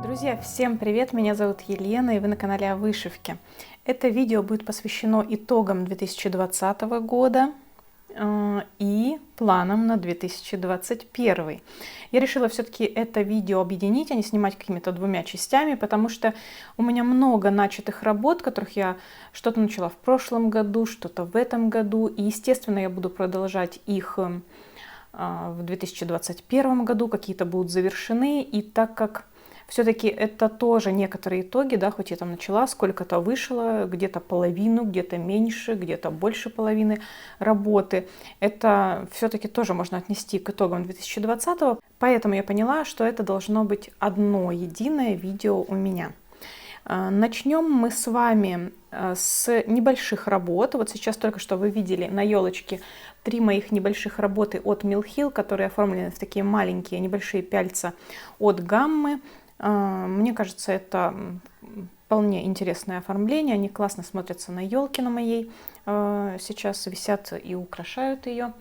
Друзья, всем привет! Меня зовут Елена, и вы на канале о вышивке. Это видео будет посвящено итогам 2020 года и планам на 2021. Я решила все-таки это видео объединить, а не снимать какими-то двумя частями, потому что у меня много начатых работ, которых я что-то начала в прошлом году, что-то в этом году, и, естественно, я буду продолжать их в 2021 году, какие-то будут завершены, и так как все-таки это тоже некоторые итоги, да, хоть я там начала, сколько-то вышло, где-то половину, где-то меньше, где-то больше половины работы. Это все-таки тоже можно отнести к итогам 2020. Поэтому я поняла, что это должно быть одно единое видео у меня. Начнем мы с вами с небольших работ. Вот сейчас только что вы видели на елочке 3 моих небольших работы от Mill Hill, которые оформлены в такие маленькие небольшие пяльца от Гаммы. Мне кажется, это вполне интересное оформление. Они классно смотрятся на елке на моей. Сейчас висят и украшают ее.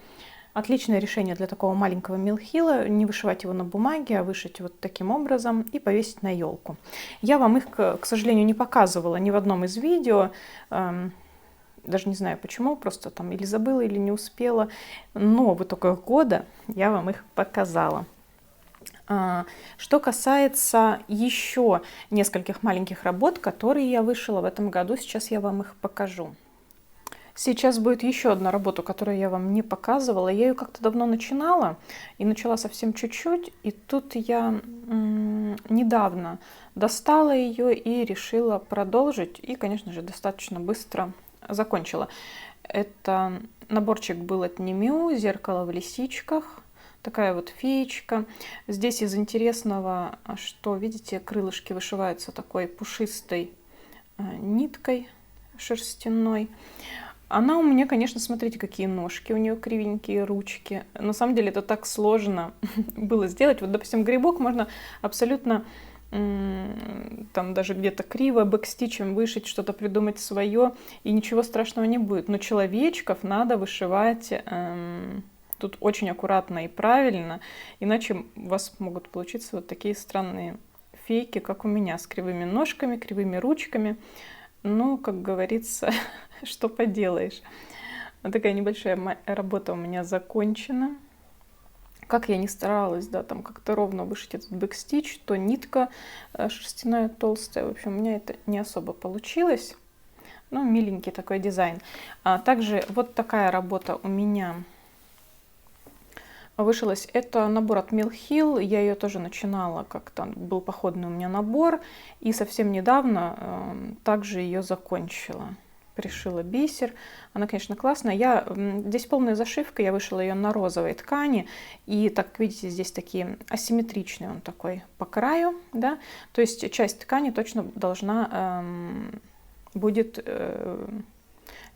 Отличное решение для такого маленького Mill Hill. Не вышивать его на бумаге, а вышить вот таким образом и повесить на елку. Я вам их, к сожалению, не показывала ни в одном из видео. Даже не знаю почему, просто там или забыла, или не успела. Но в итогах года я вам их показала. Что касается еще нескольких маленьких работ, которые я вышила в этом году, сейчас я вам их покажу. Сейчас будет еще одна работа, которую я вам не показывала. Я ее как-то давно начинала и начала совсем чуть-чуть. И тут я недавно достала ее и решила продолжить. И, конечно же, достаточно быстро закончила. Это наборчик был от Немю, зеркало в лисичках. Такая вот феечка. Здесь из интересного, что, видите, крылышки вышиваются такой пушистой ниткой шерстяной. Она у меня, конечно, смотрите, какие ножки, у нее кривенькие ручки. На самом деле это так сложно было сделать. Вот, допустим, грибок можно абсолютно там даже где-то криво бэкстичем вышить, что-то придумать свое, и ничего страшного не будет. Но человечков надо вышивать тут очень аккуратно и правильно, иначе у вас могут получиться вот такие странные фейки, как у меня, с кривыми ножками, кривыми ручками. Ну, как говорится, что поделаешь. Вот такая небольшая работа у меня закончена. Как я не старалась, да, там как-то ровно вышить этот бэкстич, то нитка шерстяная толстая. В общем, у меня это не особо получилось. Ну, миленький такой дизайн. Также вот такая работа у меня вышилась. Это набор от Mill Hill. Я ее тоже начинала, как-то был походный у меня набор. И совсем недавно также ее закончила. Пришила бисер. Она, конечно, классная. Здесь полная зашивка. Я вышила ее на розовой ткани. И, так видите, здесь такие асимметричные он такой по краю. Да? То есть часть ткани точно должна будет...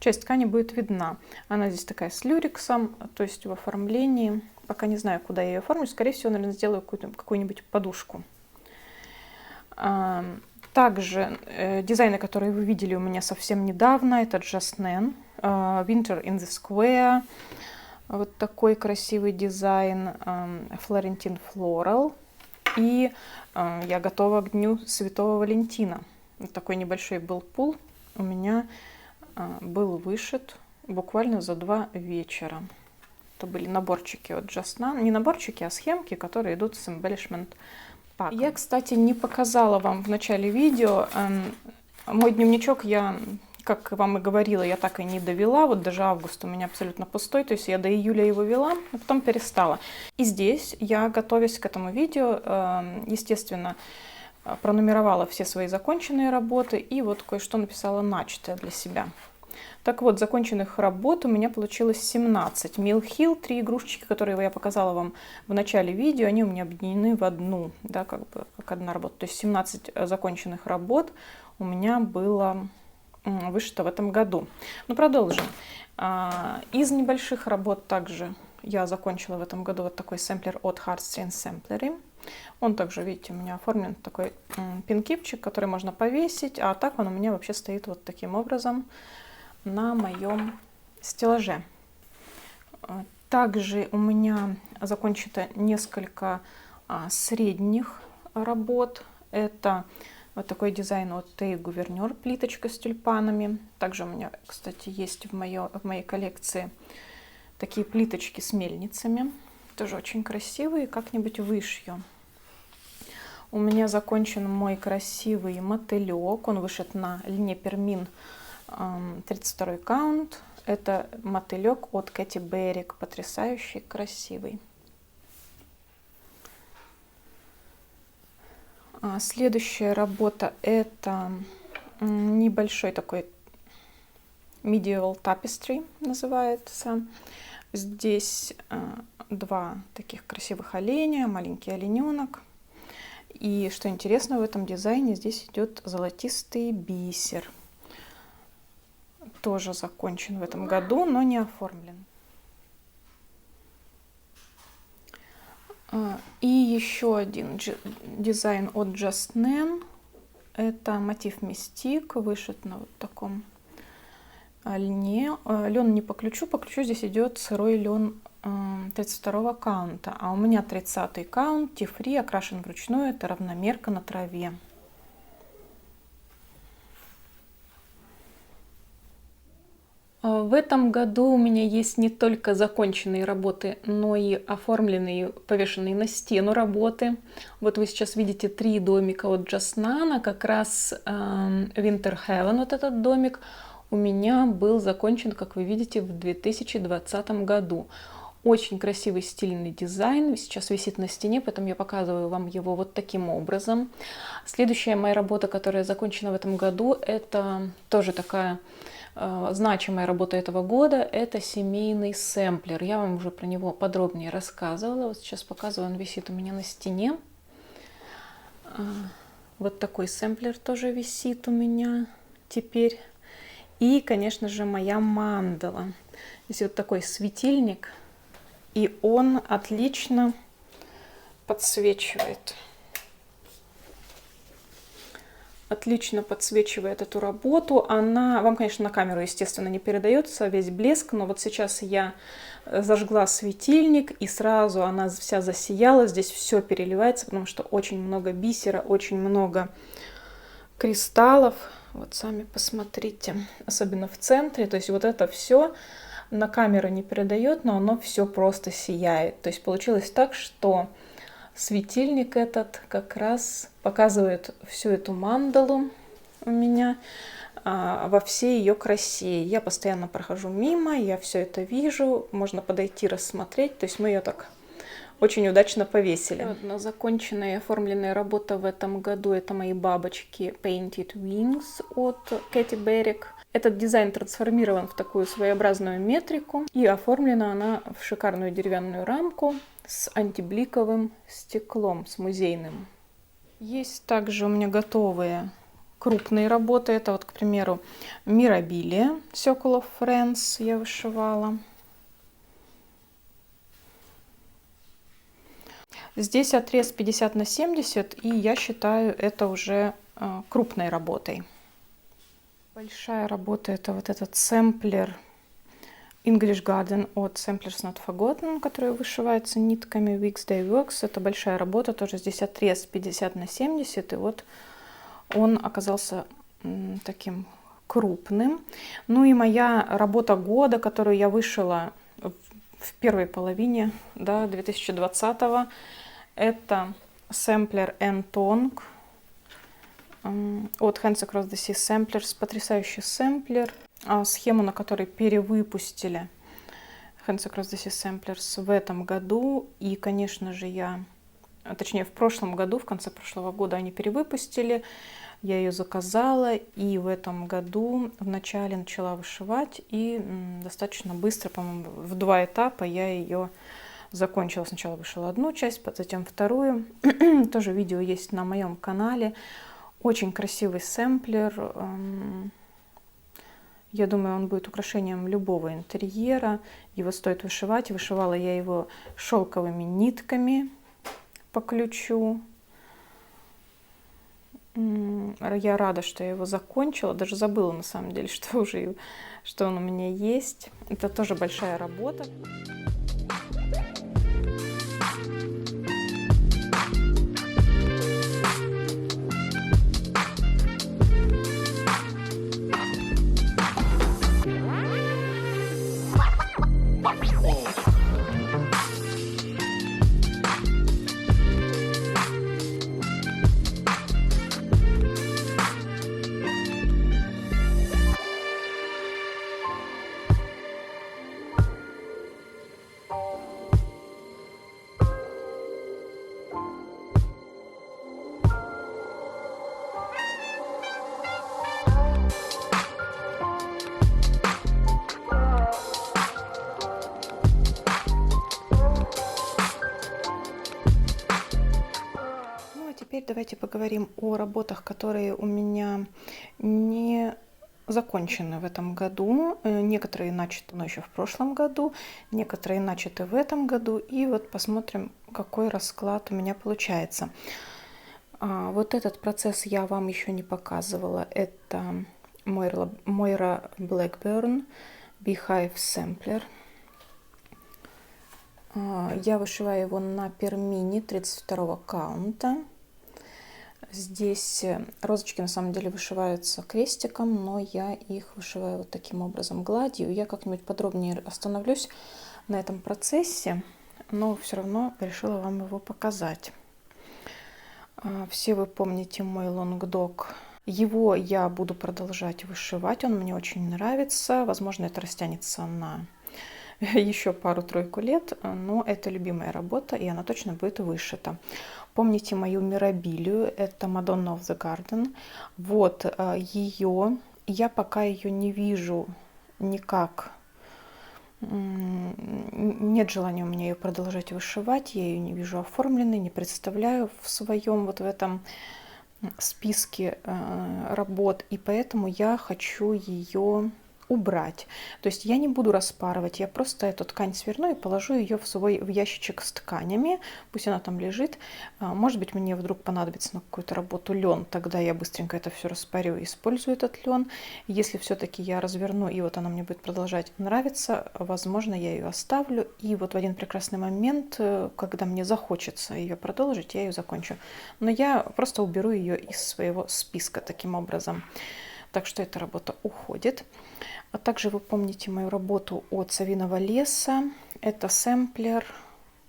Часть ткани будет видна. Она здесь такая с люрексом, то есть в оформлении. Пока не знаю, куда я ее оформлю. Скорее всего, наверное, сделаю какую-нибудь подушку. Также дизайны, которые вы видели у меня совсем недавно, это Jasnen, Winter in the Square. Вот такой красивый дизайн, Florentine Floral. И я готова к Дню Святого Валентина. Вот такой небольшой был пул у меня был вышит буквально за 2 вечера. Это были наборчики от Jasnen. Не наборчики, а схемки, которые идут с embellishment паком. Я, кстати, не показала вам в начале видео. Мой дневничок я, как вам и говорила, я так и не довела. Вот даже август у меня абсолютно пустой. То есть я до июля его вела, а потом перестала. И здесь я, готовясь к этому видео, естественно, пронумеровала все свои законченные работы и вот кое-что написала начатое для себя. Так вот, законченных работ у меня получилось 17. Mill Hill, 3 игрушечки, которые я показала вам в начале видео, они у меня объединены в одну, да, как одна работа. То есть 17 законченных работ у меня было вышито в этом году. Ну, продолжим. Из небольших работ также я закончила в этом году вот такой сэмплер от Heartstrings Samplery. Он также, видите, у меня оформлен такой пинкипчик, который можно повесить, а так он у меня вообще стоит вот таким образом на моем стеллаже. Также у меня закончено несколько средних работ. Это вот такой дизайн от Тэй Гувернер, плиточка с тюльпанами. Также у меня, кстати, есть в моей коллекции такие плиточки с мельницами. Тоже очень красивые, как-нибудь вышью. У меня закончен мой красивый мотылек. Он вышит на льне Пермин 32 каунт. Это мотылек от Кэти Беррик. Потрясающий, красивый. Следующая работа — это небольшой такой medieval tapestry называется. Здесь два таких красивых оленя, маленький олененок. И что интересно в этом дизайне, здесь идет золотистый бисер. Тоже закончен в этом году, но не оформлен. И еще один дизайн от Just Nan. Это мотив Мистик, вышит на вот таком льне. Лен не по ключу здесь идет сырой лен 32 каунта, а у меня 30 каунт, тифри, окрашен вручную, это равномерка на траве. В этом году у меня есть не только законченные работы, но и оформленные, повешенные на стену работы. Вот вы сейчас видите 3 домика от Just Nan, как раз Winter Heaven, вот этот домик, у меня был закончен, как вы видите, в 2020 году. Очень красивый стильный дизайн, сейчас висит на стене, поэтому я показываю вам его вот таким образом. Следующая моя работа, которая закончена в этом году, это тоже такая значимая работа этого года, это семейный сэмплер. Я вам уже про него подробнее рассказывала. Вот сейчас показываю, он висит у меня на стене. Вот такой сэмплер тоже висит у меня теперь. И, конечно же, моя мандала. Здесь вот такой светильник, и он отлично подсвечивает. Отлично подсвечивает эту работу. Она вам, конечно, на камеру, естественно, не передается весь блеск, но вот сейчас я зажгла светильник, и сразу она вся засияла. Здесь все переливается, потому что очень много бисера, очень много кристаллов. Вот сами посмотрите, особенно в центре. То есть вот это все на камеру не передает, но оно все просто сияет. То есть получилось так, что светильник этот как раз показывает всю эту мандалу у меня во всей ее красе. Я постоянно прохожу мимо, я все это вижу, можно подойти рассмотреть. То есть мы ее так очень удачно повесили. Одна законченная и оформленная работа в этом году — это мои бабочки Painted Wings от Кэти Беррик. Этот дизайн трансформирован в такую своеобразную метрику, и оформлена она в шикарную деревянную рамку с антибликовым стеклом, с музейным. Есть также у меня готовые крупные работы. Это вот, к примеру, Mirabilia Circle of Friends я вышивала. Здесь отрез 50 на 70, и я считаю это уже крупной работой. Большая работа — это вот этот сэмплер English Garden от Samplers Not Forgotten, который вышивается нитками Weeksday Works. Это большая работа, тоже здесь отрез 50 на 70, и вот он оказался таким крупным. Ну и моя работа года, которую я вышила в первой половине 2020-го, это сэмплер N-Tong от Hands Across the Sea Samplers. Потрясающий сэмплер. Схему, на которой перевыпустили Hands Across the Sea Samplers в этом году. И, конечно же, точнее, в прошлом году, в конце прошлого года они перевыпустили. Я ее заказала, и в этом году в начале начала вышивать. И достаточно быстро, по-моему, в 2 этапа я ее закончила. Сначала вышила одну часть, затем вторую. Тоже видео есть на моем канале. Очень красивый сэмплер. Я думаю, он будет украшением любого интерьера. Его стоит вышивать. Вышивала я его шелковыми нитками по ключу. Я рада, что я его закончила. Даже забыла, на самом деле, что он у меня есть. Это тоже большая работа. теперь давайте поговорим о работах, которые у меня не закончены в этом году. Некоторые начаты еще в прошлом году, некоторые начаты в этом году. И вот посмотрим, какой расклад у меня получается. Вот этот процесс я вам еще не показывала. Это Moira Blackburn Beehive Sampler. Я вышиваю его на пермине 32 каунта. Здесь розочки на самом деле вышиваются крестиком, но я их вышиваю вот таким образом гладью. Я как-нибудь подробнее остановлюсь на этом процессе, но все равно решила вам его показать. Все вы помните мой лонгдог. Его я буду продолжать вышивать, он мне очень нравится. Возможно, это растянется на еще пару-тройку лет, но это любимая работа, и она точно будет вышита. Помните мою мирабилию, это Madonna of the Garden. Вот ее, я пока ее не вижу никак, нет желания у меня ее продолжать вышивать, я ее не вижу оформленной, не представляю в своем вот в этом списке работ, и поэтому я хочу ее убрать. То есть я не буду распарывать, я просто эту ткань сверну и положу ее в ящичек с тканями, пусть она там лежит. Может быть, мне вдруг понадобится на какую-то работу лен, тогда я быстренько это все распарю и использую этот лен. Если все-таки я разверну и вот она мне будет продолжать нравиться, возможно, я ее оставлю, и вот в один прекрасный момент, когда мне захочется ее продолжить, я ее закончу. Но я просто уберу ее из своего списка таким образом. Так что эта работа уходит. А также вы помните мою работу от Совиного леса. Это сэмплер,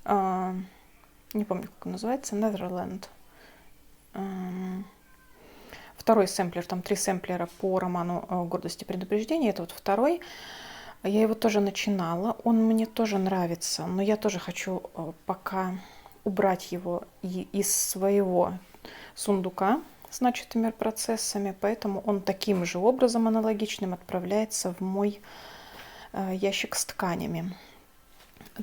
не помню, как он называется, Netherland. Второй сэмплер, там 3 сэмплера по роману «Гордость и предубеждение». Это вот второй. Я его тоже начинала, он мне тоже нравится, но я тоже хочу пока убрать его из своего сундука с начатыми процессами, поэтому он таким же образом аналогичным отправляется в мой ящик с тканями.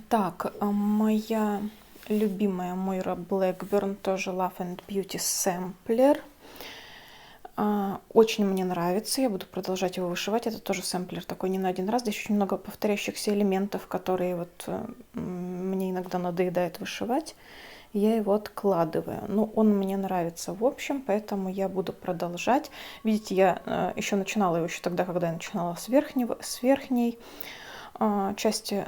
Так, моя любимая Moira Blackburn, тоже Love and Beauty Sampler. Очень мне нравится, я буду продолжать его вышивать. Это тоже сэмплер такой не на один раз. Здесь очень много повторяющихся элементов, которые вот мне иногда надоедает вышивать. Я его откладываю. Но он мне нравится в общем, поэтому я буду продолжать. Видите, я еще начинала его еще тогда, когда я начинала с верхней части,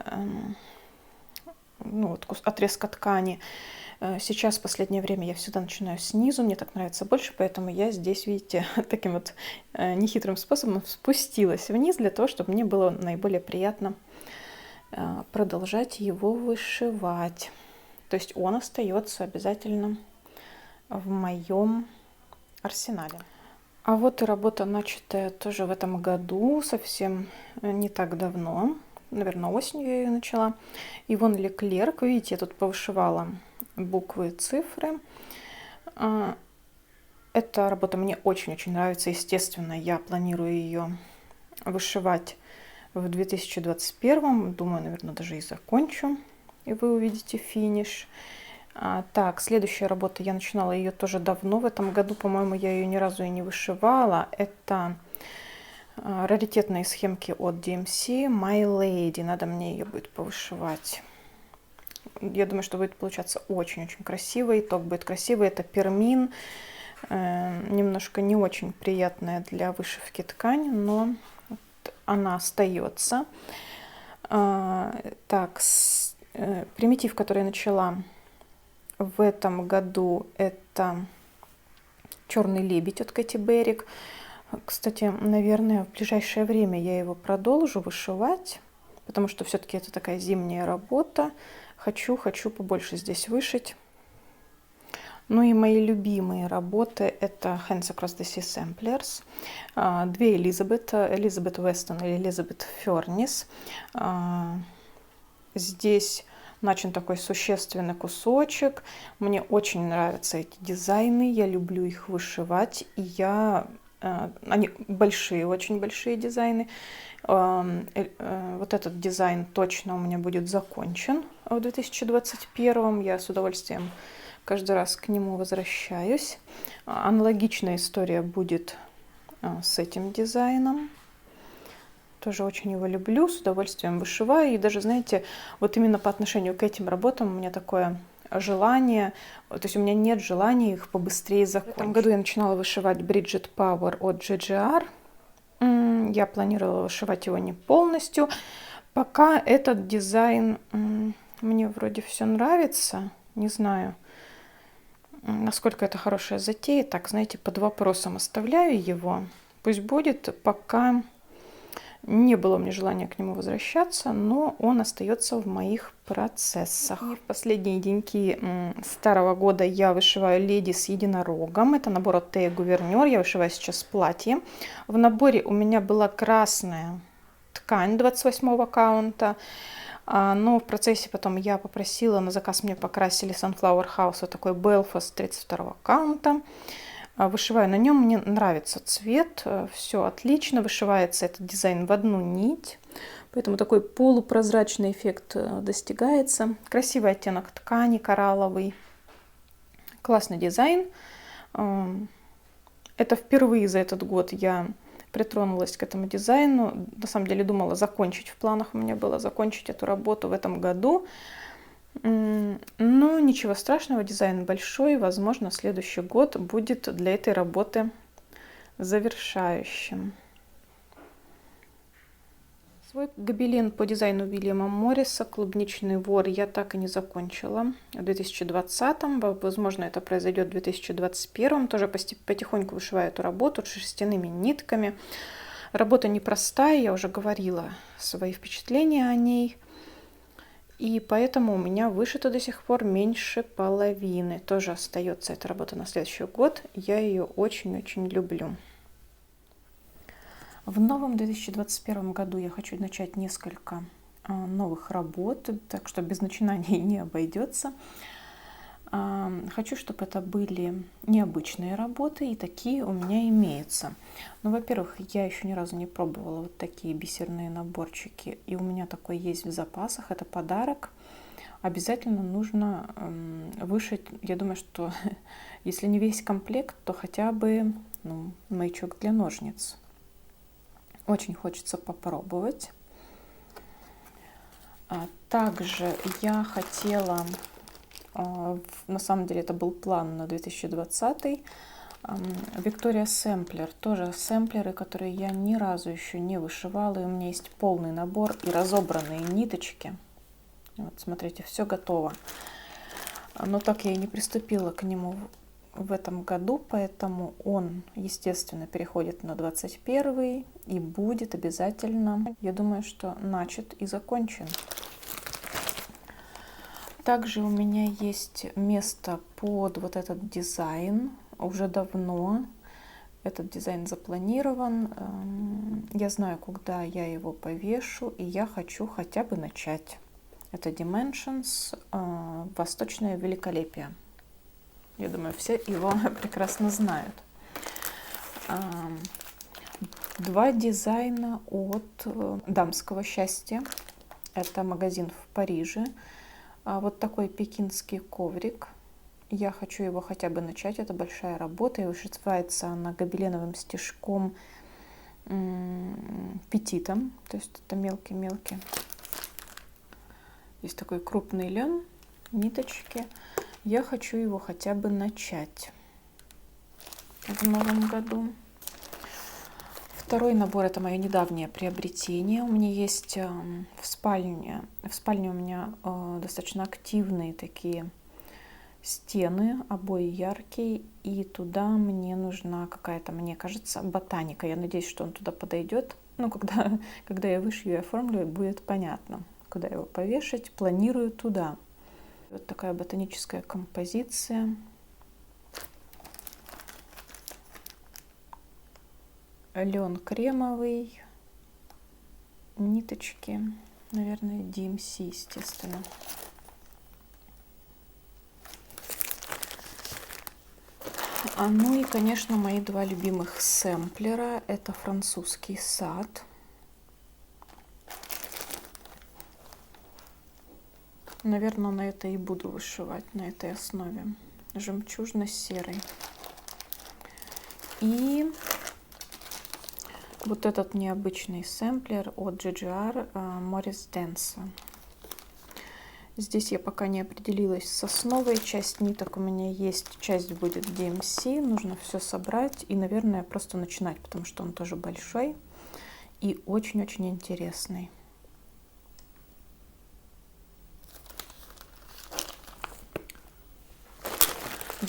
ну, вот, отрезка ткани. Сейчас, в последнее время, я всегда начинаю снизу, мне так нравится больше, поэтому я здесь, видите, таким вот нехитрым способом спустилась вниз, для того, чтобы мне было наиболее приятно продолжать его вышивать. То есть он остается обязательно в моем арсенале. А вот и работа, начатая тоже в этом году, совсем не так давно. Наверное, осенью я ее начала. Ивон Леклерк. Видите, я тут повышивала буквы и цифры. Эта работа мне очень-очень нравится. Естественно, я планирую ее вышивать в 2021. Думаю, наверное, даже и закончу. И вы увидите финиш. Так, следующая работа, я начинала ее тоже давно. В этом году, по-моему, я ее ни разу и не вышивала. Это раритетные схемки от DMC My Lady. Надо мне ее будет повышивать. Я думаю, что будет получаться очень-очень красиво. Итог будет красивый. Это пермин. Немножко не очень приятная для вышивки ткань, но она остается. Так, примитив, который я начала в этом году, это «Черный лебедь» от Кэти Беррик. Кстати, наверное, в ближайшее время я его продолжу вышивать, потому что все-таки это такая зимняя работа. Хочу побольше здесь вышить. Ну и мои любимые работы — это Hands Across the Sea Samplers. Две Элизабет Вестон и Элизабет Фернис. Здесь начат такой существенный кусочек. Мне очень нравятся эти дизайны, я люблю их вышивать. И они большие, очень большие дизайны. Вот этот дизайн точно у меня будет закончен в 2021. Я с удовольствием каждый раз к нему возвращаюсь. Аналогичная история будет с этим дизайном. Тоже очень его люблю, с удовольствием вышиваю. И даже, знаете, вот именно по отношению к этим работам у меня такое желание, то есть у меня нет желания их побыстрее закончить. В этом году я начинала вышивать Bridget Power от GGR. Я планировала вышивать его не полностью. Пока этот дизайн мне вроде все нравится. Не знаю, насколько это хорошая затея. Так, знаете, под вопросом оставляю его. Пусть будет, пока не было мне желания к нему возвращаться, но он остается в моих процессах. И в последние деньки старого года я вышиваю леди с единорогом. Это набор от Тея Гувернер. Я вышиваю сейчас платье. В наборе у меня была красная ткань 28-го каунта. Но в процессе потом я попросила, на заказ мне покрасили Sunflower House вот такой Belfast 32-го каунта. Вышиваю на нем, мне нравится цвет, все отлично, вышивается этот дизайн в одну нить, поэтому такой полупрозрачный эффект достигается. Красивый оттенок ткани, коралловый, классный дизайн. Это впервые за этот год я притронулась к этому дизайну. На самом деле думала закончить, в планах у меня было закончить эту работу в этом году. Но ничего страшного, дизайн большой, возможно, следующий год будет для этой работы завершающим. Свой гобелен по дизайну Уильяма Морриса «Клубничный вор» я так и не закончила в 2020. Возможно, это произойдет в 2021. Тоже потихоньку вышиваю эту работу шерстяными нитками. Работа непростая, я уже говорила свои впечатления о ней. И поэтому у меня вышито до сих пор меньше половины. Тоже остается эта работа на следующий год. Я ее очень-очень люблю. В новом 2021 году я хочу начать несколько новых работ, так что без начинаний не обойдется. Хочу, чтобы это были необычные работы, и такие у меня имеются. Ну, во-первых, я еще ни разу не пробовала вот такие бисерные наборчики, и у меня такой есть в запасах, это подарок. Обязательно нужно вышить, я думаю, что если не весь комплект, то хотя бы маячок для ножниц. Очень хочется попробовать. Также я хотела... На самом деле это был план на 2020. Victoria Sampler. Тоже сэмплеры, которые я ни разу еще не вышивала. И у меня есть полный набор и разобранные ниточки. Вот, смотрите, все готово. Но так я и не приступила к нему в этом году, поэтому он, естественно, переходит на 21 и будет обязательно, я думаю, что начат и закончен. Также у меня есть место под вот этот дизайн. Уже давно этот дизайн запланирован. Я знаю, куда я его повешу, и я хочу хотя бы начать. Это Dimensions, Восточное великолепие. Я думаю, все его прекрасно знают. Два дизайна от Дамского счастья. Это магазин в Париже. Вот такой пекинский коврик. Я хочу его хотя бы начать. Это большая работа. И вышивается она гобеленовым стежком петитом. То есть это мелкий-мелкий. Есть такой крупный лен, ниточки. Я хочу его хотя бы начать в новом году. Второй набор — это мое недавнее приобретение. У меня есть в спальне. В спальне у меня достаточно активные такие стены, обои яркие, и туда мне нужна какая-то, мне кажется, ботаника. Я надеюсь, что он туда подойдет. Ну, когда я вышью и оформлю, будет понятно, куда его повешать. Планирую туда. Вот такая ботаническая композиция. Лен кремовый, ниточки, наверное, DMC, естественно. Ну и, конечно, мои два любимых сэмплера. Это французский сад. Наверное, на это и буду вышивать, на этой основе. жемчужно-серый. И вот этот необычный сэмплер от GGR Morris Dance. Здесь я пока не определилась с основой. Часть ниток у меня есть, часть будет DMC. Нужно все собрать и, наверное, просто начинать, потому что он тоже большой и очень-очень интересный.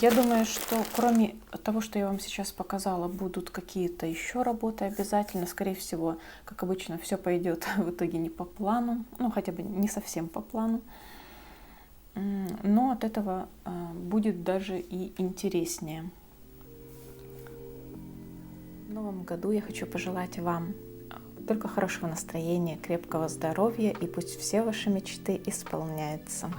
Я думаю, что кроме того, что я вам сейчас показала, будут какие-то еще работы обязательно. Скорее всего, как обычно, все пойдет в итоге не по плану, ну хотя бы не совсем по плану. Но от этого будет даже и интереснее. В новом году я хочу пожелать вам только хорошего настроения, крепкого здоровья, и пусть все ваши мечты исполняются.